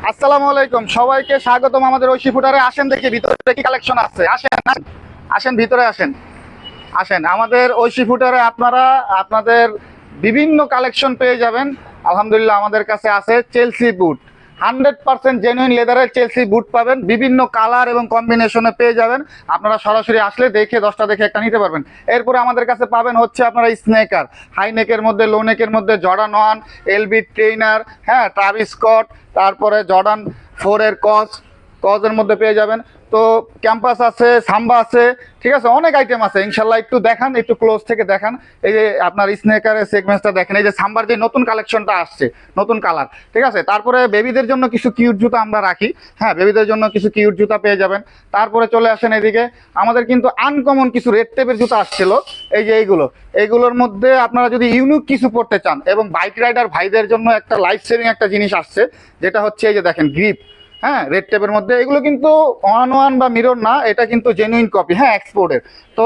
আসসালামু আলাইকুম, সবাইকে স্বাগতম আমাদের ঐশী ফুটারে। আসেন দেখি ভিতরে কি কালেকশন আছে। আসেন আসেন, আসেন ভিতরে আসেন। আসেন আমাদের ঐশী ফুটারে আপনারা আপনাদের বিভিন্ন কালেকশন পেয়ে যাবেন। আলহামদুলিল্লাহ আমাদের কাছে আছে চেলসি বুট। 100% জেনুইন লেদারের চেলসি বুট পাবেন, বিভিন্ন কালার এবং কম্বিনেশনে পেয়ে যাবেন। আপনারা সরাসরি আসলে দেখে 10টা দেখে একটা নিতে পারবেন। এরপরে আমাদের কাছে পাবেন হচ্ছে আপনারা স্নেকার, হাই নেকের মধ্যে, লো নেকের মধ্যে, জর্ডান 1, এলবি ট্রেইনার, হ্যাঁ, ট্রাভিস স্কট, তারপরে জর্ডান 4-এর কজের মধ্যে পেয়ে যাবেন। তো ক্যাম্পাস আছে, সাম্বা আছে, ঠিক আছে, অনেক আইটেম আছে ইনশাল্লাহ। একটু দেখান, একটু ক্লোজ থেকে দেখান। এই যে আপনার স্নেকারের সেগমেন্টটা দেখেন, এই যে সাম্বার যে নতুন কালেকশনটা আসছে, নতুন কালার, ঠিক আছে। তারপরে বেবিদের জন্য কিছু কিউট জুতা আমরা রাখি, হ্যাঁ, বেবিদের জন্য কিছু কিউট জুতা পেয়ে যাবেন। তারপরে চলে আসেন এদিকে, আমাদের কিন্তু আনকমন কিছু রেড টেপের জুতা আসছিল। এই যে এইগুলোর মধ্যে আপনারা যদি ইউনিক কিছু পড়তে চান, এবং বাইক রাইডার ভাইদের জন্য একটা লাইফ সেভিং একটা জিনিস আসছে, যেটা হচ্ছে এই যে দেখেন গ্রিপ, হ্যাঁ, রেড টেপের মধ্যে। এগুলো কিন্তু ওয়ান বা মিরর না, এটা কিন্তু জেনুইন কপি, হ্যাঁ, এক্সপোর্টের। তো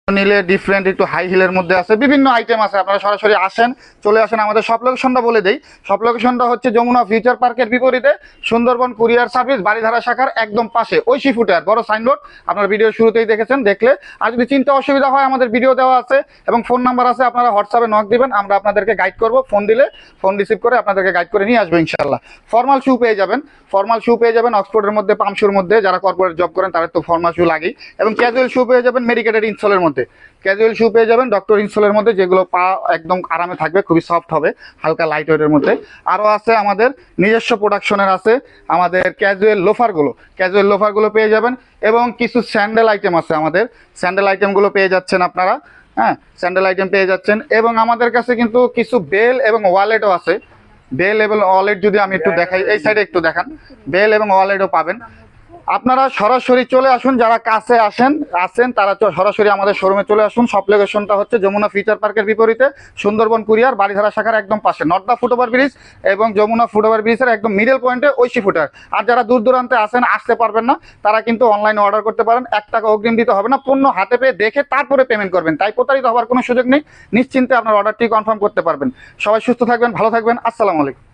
নিলে ডিফারেন্ট একটু হাই হিলের মধ্যে আছে, বিভিন্ন আইটেম আছে। আপনারা সরাসরি আসেন, চলে আসেন। আমাদের সব লোকেশনটা বলে দেই। সব লোকেশনটা হচ্ছে যমুনা ফিউচার পার্কের বিপরীতে, সুন্দরবন কুরিয়ার সার্ভিস, বাড়িধারা শাখার একদম পাশে, ঐশী ফুটার বড় সাইনবোর্ড আপনার ভিডিও শুরুতেই দেখেছেন। দেখলে আর যদি চিন্তা অসুবিধা হয়, আমাদের ভিডিও দেওয়া আছে এবং ফোন নাম্বার আছে, আপনারা হোয়াটসঅ্যাপে নক দিবেন, আমরা আপনাদেরকে গাইড করব। ফোন দিলে ফোন রিসিভ করে আপনাদেরকে গাইড করে নিয়ে আসবো ইনশাল্লাহ। ফর্মাল শু পেয়ে যাবেন, ফর্মাল শু পেয়ে যাবেন অক্সফোর্ডের মধ্যে, পামশুর মধ্যে। যারা কর্পোরেট জব করেন তাদের তো ফর্মাল শু লাগেই। এবং ক্যাজুয়াল শু পেয়ে যাবেন মেডিকেটেড ইনসোলের মধ্যে, ক্যাজুয়াল শু পেয়ে যাবেন ডক্টর ইনসোলের মধ্যে, যেগুলো পা একদম আরামে থাকবে, খুবই সফট হবে, হালকা লাইট ওয়েটের মধ্যে। আরও আছে আমাদের নিজস্ব প্রোডাকশনের আছে আমাদের ক্যাজুয়াল লোফারগুলো পেয়ে যাবেন। এবং কিছু স্যান্ডেল আইটেম আছে আমাদের, স্যান্ডেল আইটেমগুলো পেয়ে যাচ্ছেন আপনারা, হ্যাঁ, স্যান্ডেল আইটেম পেয়ে যাচ্ছেন। এবং আমাদের কাছে কিন্তু কিছু বেল এবং ওয়ালেটও আছে। বেল এবং ওয়ালেট যদি আমি একটু দেখাই, এই সাইডে একটু দেখান, বেল এবং ওয়ালেটও পাবেন। আপনারা সরাসরি চলে আসুন, যারা কাছে আসেন তারা সরাসরি আমাদের শোরুমে চলে আসুন। সব লোকেশনটা হচ্ছে যমুনা ফিউচার পার্কের বিপরীতে, সুন্দরবন কুরিয়ার, বাড়িধারা শাখার একদম পাশে, নর্দা ফুটওভার ব্রিজ এবং যমুনা ফুটওভার ব্রিজের একদম মিডল পয়েন্টে ঐশী ফুটার। আর যারা দূর দূরান্তে আসতে পারবেন না, তারা কিন্তু অনলাইনে অর্ডার করতে পারেন। 1 টাকা অগ্রিম দিতে হবে না, পণ্য হাতে পেয়ে দেখে তারপরে পেমেন্ট করবেন। তাই প্রতারিত হওয়ার কোনো সুযোগ নেই, নিশ্চিন্তে আপনার অর্ডারটি কনফার্ম করতে পারবেন। সবাই সুস্থ থাকবেন, ভালো থাকবেন। আসসালামু আলাইকুম।